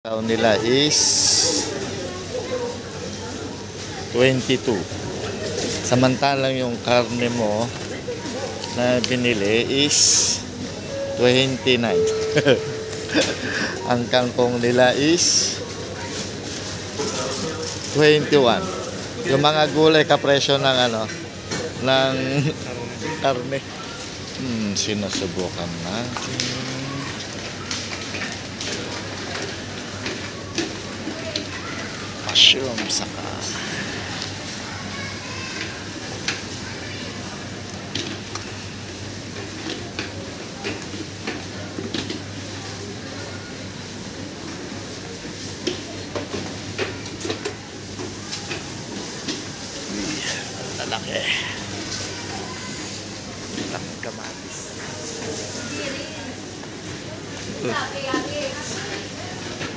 Taon nila is 22. Samantalang yung karne mo na binili is 29. Ang kangkong nila is 21. Yung mga gulay kapresyo ng ng karne. Sinusubukan natin. Mushroom saka lalaki kamatis.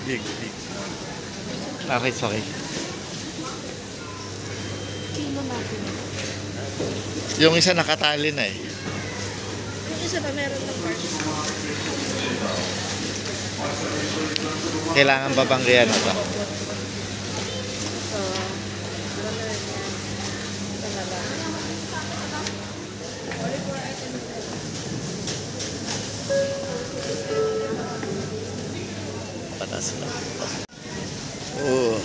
Big. Okay. Kilo natin. Yung isa nakatali na eh. Yung isa ba meron ng parts? Kailangan ba bang riyan ito? Ano na rin yan? Ito na lang. Patas lang. Oh.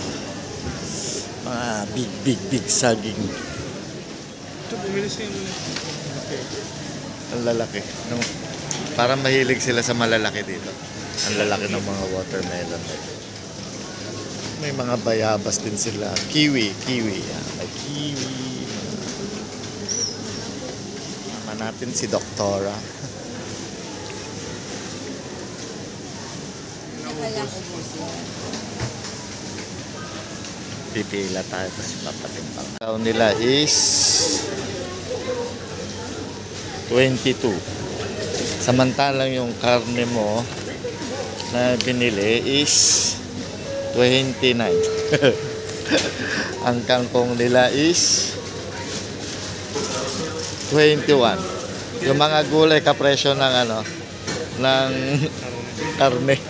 Mga big saging. Ito, bumili siya yung Ang lalaki. No? Parang mahilig sila sa malalaki dito. Ang lalaki ng mga watermelon. May mga bayabas din sila. Kiwi. Yan. May kiwi. Nama natin si Doktora. Pipila tayo tapos papatimbang. Taon nila is 22. Samantalang yung karne mo na binili is 29. Ang kangkong nila is 21. Yung mga gulay kapresyo ng ng karne.